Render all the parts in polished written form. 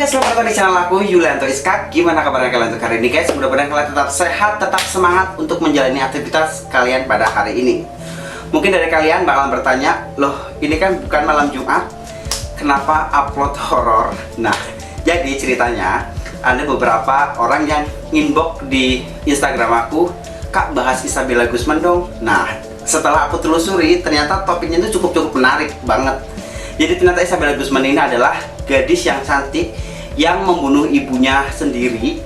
Oke, selamat datang di channel aku, Yulianto Iskak. Gimana kabarnya kalian untuk hari ini guys? Mudah-mudahan kalian tetap sehat, tetap semangat untuk menjalani aktivitas kalian pada hari ini. Mungkin dari kalian bakalan bertanya, loh ini kan bukan malam Jumat, kenapa upload horor? Nah, jadi ceritanya ada beberapa orang yang inbox di Instagram aku, Kak bahas Isabella Guzman dong. Nah, setelah aku telusuri ternyata topiknya itu cukup menarik banget. Jadi ternyata Isabella Guzman ini adalah gadis yang cantik yang membunuh ibunya sendiri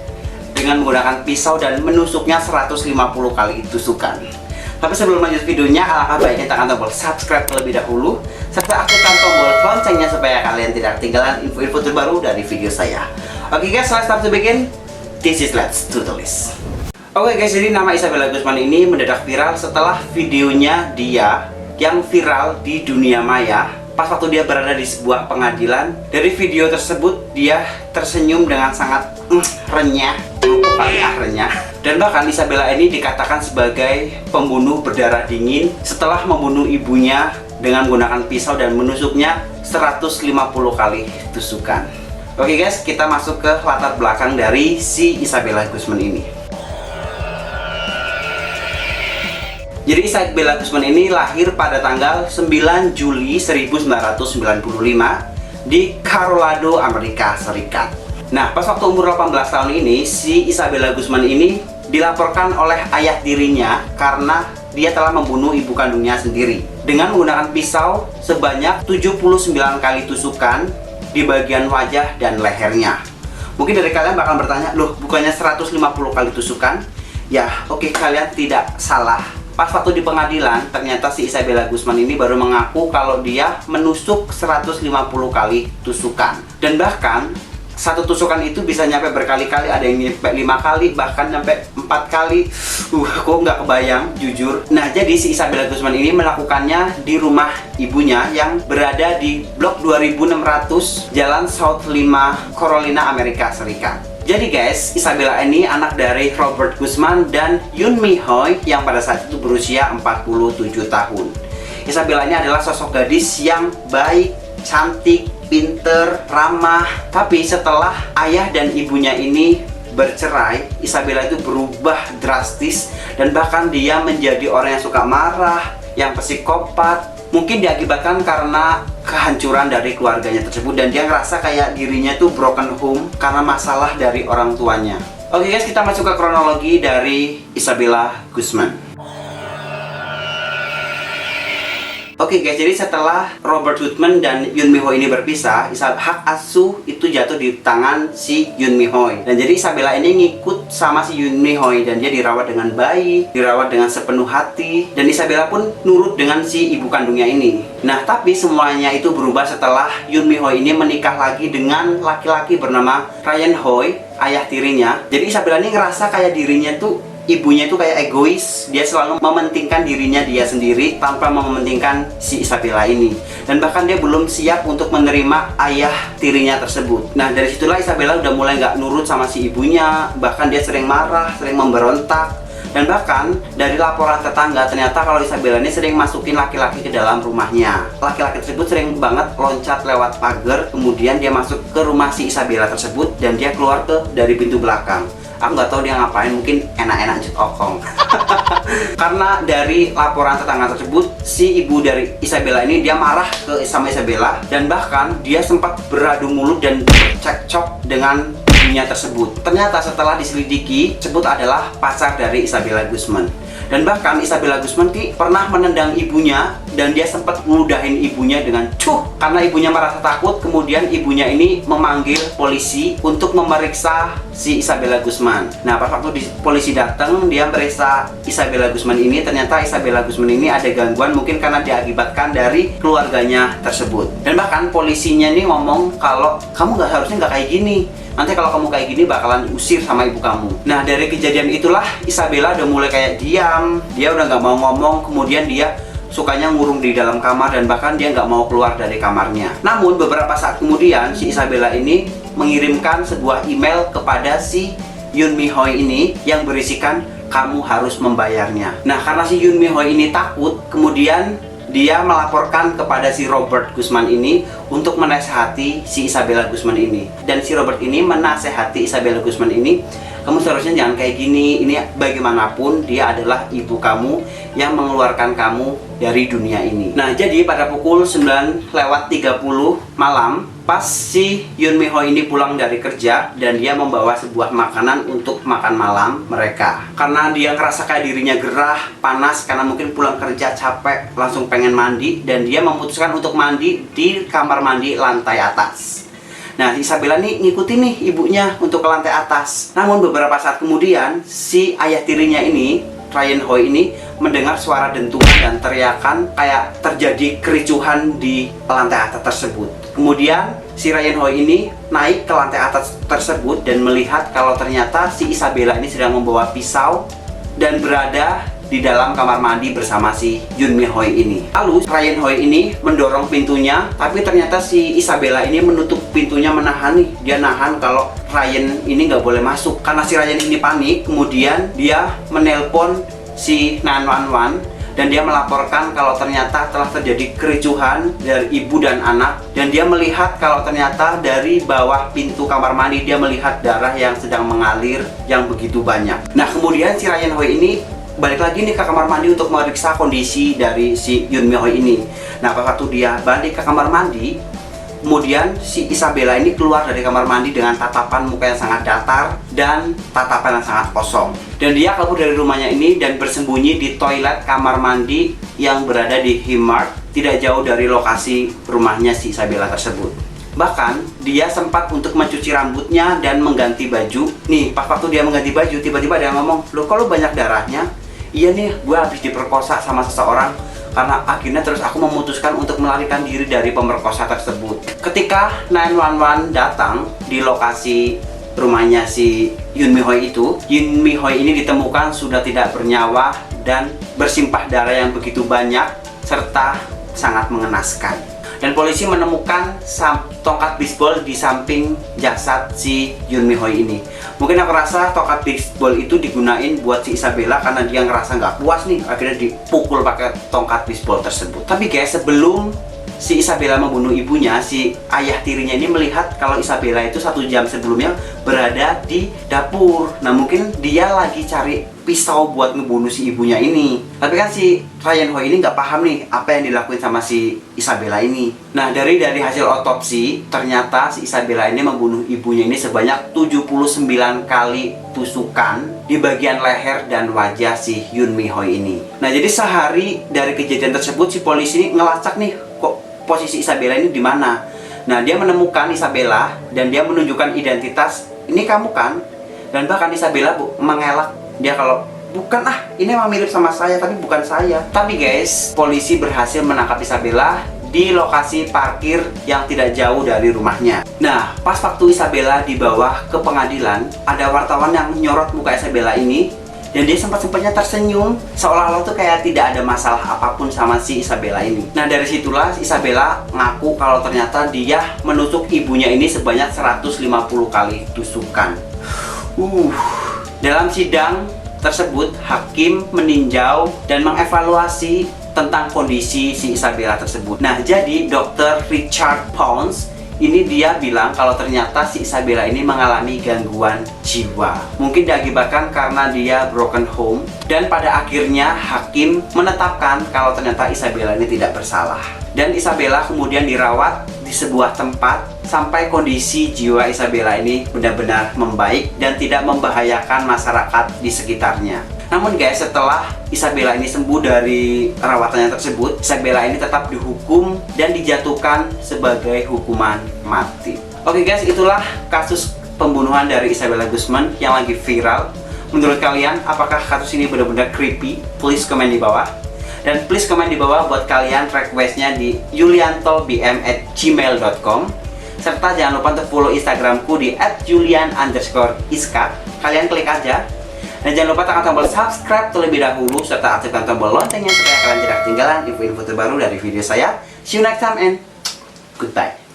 dengan menggunakan pisau dan menusuknya 150 kali tusukan. Tapi sebelum lanjut videonya, alangkah baiknya tekan tombol subscribe terlebih dahulu serta aktifkan tombol loncengnya supaya kalian tidak ketinggalan info-info terbaru dari video saya. Oke guys, let's start to begin. This is Let's Do The List. Oke guys, jadi nama Isabella Guzman ini mendadak viral setelah videonya dia yang viral di dunia maya pas waktu dia berada di sebuah pengadilan. Dari video tersebut dia tersenyum dengan sangat renyah, renyah. Dan bahkan Isabella ini dikatakan sebagai pembunuh berdarah dingin setelah membunuh ibunya dengan menggunakan pisau dan menusuknya 150 kali tusukan. Oke guys, kita masuk ke latar belakang dari si Isabella Guzman ini. Jadi Isabella Guzman ini lahir pada tanggal 9 Juli 1995 di Colorado, Amerika Serikat. Nah, pas waktu umur 18 tahun ini, si Isabella Guzman ini dilaporkan oleh ayah dirinya karena dia telah membunuh ibu kandungnya sendiri dengan menggunakan pisau sebanyak 79 kali tusukan di bagian wajah dan lehernya. Mungkin dari kalian bakal bertanya, loh bukannya 150 kali tusukan? Ya, oke, kalian tidak salah. Pas waktu di pengadilan, ternyata si Isabella Guzman ini baru mengaku kalau dia menusuk 150 kali tusukan. Dan bahkan, satu tusukan itu bisa nyampe berkali-kali, ada yang nyampe 5 kali, bahkan nyampe 4 kali. Kok nggak kebayang, jujur. Nah, jadi si Isabella Guzman ini melakukannya di rumah ibunya yang berada di blok 2600 Jalan South 5, Carolina, Amerika Serikat. Jadi guys, Isabella ini anak dari Robert Guzman dan Yoon Mi Hoy yang pada saat itu berusia 47 tahun. Isabella ini adalah sosok gadis yang baik, cantik, pinter, ramah. Tapi setelah ayah dan ibunya ini bercerai, Isabella itu berubah drastis dan bahkan dia menjadi orang yang suka marah, yang psikopat. Mungkin diakibatkan karena kehancuran dari keluarganya tersebut dan dia ngerasa kayak dirinya tuh broken home karena masalah dari orang tuanya. Oke guys, kita masuk ke kronologi dari Isabella Guzman. Oke guys, jadi setelah Robert Guzman dan Yoon Mi Hoy ini berpisah, hak asuh itu jatuh di tangan si Yoon Mi Hoy. Dan jadi Isabella ini ngikut sama si Yoon Mi Hoy dan dia dirawat dengan baik, dirawat dengan sepenuh hati, dan Isabella pun nurut dengan si ibu kandungnya ini. Nah, tapi semuanya itu berubah setelah Yoon Mi Hoy ini menikah lagi dengan laki-laki bernama Ryan Hoy, ayah tirinya. Jadi Isabella ini ngerasa kayak dirinya tuh ibunya itu kayak egois, dia selalu mementingkan dirinya dia sendiri tanpa mementingkan si Isabella ini. Dan bahkan dia belum siap untuk menerima ayah tirinya tersebut. Nah, dari situlah Isabella udah mulai nggak nurut sama si ibunya, bahkan dia sering marah, sering memberontak. Dan bahkan dari laporan tetangga ternyata kalau Isabella ini sering masukin laki-laki ke dalam rumahnya. Laki-laki tersebut sering banget loncat lewat pagar, kemudian dia masuk ke rumah si Isabella tersebut dan dia keluar dari pintu belakang. Aku nggak tahu dia ngapain, mungkin enak-enak cut okong. Karena dari laporan tetangga tersebut, si ibu dari Isabella ini dia marah sama Isabella dan bahkan dia sempat beradu mulut dan cekcok dengan ibunya tersebut. Ternyata setelah diselidiki, tersebut adalah pacar dari Isabella Guzman. Dan bahkan Isabella Guzman pernah menendang ibunya dan dia sempat ngeludahin ibunya dengan cuh. Karena ibunya merasa takut, kemudian ibunya ini memanggil polisi untuk memeriksa si Isabella Guzman. Nah, pas waktu polisi datang, dia meriksa Isabella Guzman ini. Ternyata Isabella Guzman ini ada gangguan, mungkin karena diakibatkan dari keluarganya tersebut. Dan bahkan polisinya ini ngomong kalau kamu harusnya nggak kayak gini. Nanti kalau kamu kayak gini bakalan diusir sama ibu kamu. Nah, dari kejadian itulah Isabella udah mulai kayak diam. Dia udah nggak mau ngomong. Kemudian dia sukanya ngurung di dalam kamar dan bahkan dia nggak mau keluar dari kamarnya. Namun beberapa saat kemudian si Isabella ini mengirimkan sebuah email kepada si Yoon Mi Hoy ini yang berisikan kamu harus membayarnya. Nah, karena si Yoon Mi Hoy ini takut, kemudian dia melaporkan kepada si Robert Guzman ini untuk menasehati si Isabella Guzman ini. Dan si Robert ini menasehati Isabella Guzman ini, kamu seharusnya jangan kayak gini, ini bagaimanapun dia adalah ibu kamu yang mengeluarkan kamu dari dunia ini. Nah, jadi pada pukul 9:30 malam, pas si Yoon Mi Ho ini pulang dari kerja dan dia membawa sebuah makanan untuk makan malam mereka. Karena dia ngerasa kayak dirinya gerah, panas, karena mungkin pulang kerja capek, langsung pengen mandi, dan dia memutuskan untuk mandi di kamar mandi lantai atas. Nah, Isabella nih ngikutin nih ibunya untuk ke lantai atas. Namun beberapa saat kemudian, si ayah tirinya ini, Ryan Hoi ini, mendengar suara dentuman dan teriakan kayak terjadi kericuhan di lantai atas tersebut. Kemudian si Ryan Hoi ini naik ke lantai atas tersebut dan melihat kalau ternyata si Isabella ini sedang membawa pisau dan berada di dalam kamar mandi bersama si Yoon Mi Ho ini. Lalu Ryan Hoi ini mendorong pintunya, tapi ternyata si Isabella ini menutup pintunya, menahan nih. Dia nahan kalau Ryan ini nggak boleh masuk. Karena si Ryan ini panik, kemudian dia menelpon si 911 dan dia melaporkan kalau ternyata telah terjadi kericuhan dari ibu dan anak, dan dia melihat kalau ternyata dari bawah pintu kamar mandi dia melihat darah yang sedang mengalir yang begitu banyak. Nah, kemudian si Ryan Hoi ini balik lagi nih ke kamar mandi untuk memeriksa kondisi dari si Yoon Mi Ho ini. Nah, pas waktu dia balik ke kamar mandi, kemudian si Isabella ini keluar dari kamar mandi dengan tatapan muka yang sangat datar dan tatapan yang sangat kosong. Dan dia kabur dari rumahnya ini dan bersembunyi di toilet kamar mandi yang berada di Himart, tidak jauh dari lokasi rumahnya si Isabella tersebut. Bahkan dia sempat untuk mencuci rambutnya dan mengganti baju. Nih, pas waktu dia mengganti baju, tiba-tiba dia ngomong, "Loh, kok lu banyak darahnya?" "Iya nih, gue habis diperkosa sama seseorang. Karena akhirnya terus aku memutuskan untuk melarikan diri dari pemerkosa tersebut." Ketika 911 datang di lokasi rumahnya si Yoon Mi Ho itu, Yoon Mi Ho ini ditemukan sudah tidak bernyawa dan bersimpah darah yang begitu banyak serta sangat mengenaskan. Dan polisi menemukan tongkat bisbol di samping jasad si Yoon Mi Ho ini. Mungkin aku rasa tongkat bisbol itu digunain buat si Isabella karena dia ngerasa nggak puas nih, akhirnya dipukul pakai tongkat bisbol tersebut. Tapi guys, sebelum si Isabella membunuh ibunya, si ayah tirinya ini melihat kalau Isabella itu 1 jam sebelumnya berada di dapur. Nah, mungkin dia lagi cari pisau buat ngebunuh si ibunya ini. Tapi kan si Ryan Hoi ini nggak paham nih apa yang dilakuin sama si Isabella ini. Nah, dari hasil otopsi, ternyata si Isabella ini membunuh ibunya ini sebanyak 79 kali tusukan di bagian leher dan wajah si Yoon Mi Ho ini. Nah, jadi sehari dari kejadian tersebut, si polisi ini ngelacak nih, kok posisi Isabella ini di mana. Nah, dia menemukan Isabella dan dia menunjukkan identitas, "Ini kamu kan?" Dan bahkan Isabella mengelak, dia kalau, "Bukan ini emang mirip sama saya, tapi bukan saya." Tapi guys, polisi berhasil menangkap Isabella di lokasi parkir yang tidak jauh dari rumahnya. Nah, pas waktu Isabella dibawa ke pengadilan, ada wartawan yang nyorot muka Isabella ini, dan dia sempat-sempatnya tersenyum, seolah-olah tuh kayak tidak ada masalah apapun sama si Isabella ini. Nah, dari situlah Isabella ngaku kalau ternyata dia menusuk ibunya ini sebanyak 150 kali tusukan. Dalam sidang tersebut, hakim meninjau dan mengevaluasi tentang kondisi si Isabella tersebut. Nah, jadi Dr. Richard Pounds ini dia bilang kalau ternyata si Isabella ini mengalami gangguan jiwa. Mungkin diakibatkan karena dia broken home, dan pada akhirnya hakim menetapkan kalau ternyata Isabella ini tidak bersalah. Dan Isabella kemudian dirawat di sebuah tempat sampai kondisi jiwa Isabella ini benar-benar membaik dan tidak membahayakan masyarakat di sekitarnya. Namun guys, setelah Isabella ini sembuh dari rawatannya tersebut, Isabella ini tetap dihukum dan dijatuhkan sebagai hukuman mati. Oke guys, itulah kasus pembunuhan dari Isabella Guzman yang lagi viral. Menurut kalian, apakah kasus ini benar-benar creepy? Please komen di bawah. Dan please komen di bawah buat kalian requestnya di yuliantobm@gmail.com. Serta jangan lupa untuk follow Instagramku di @julian_iska. Kalian klik aja. Dan jangan lupa tekan tombol subscribe terlebih dahulu serta aktifkan tombol loncengnya supaya kalian tidak ketinggalan info-info terbaru dari video saya. See you next time and goodbye.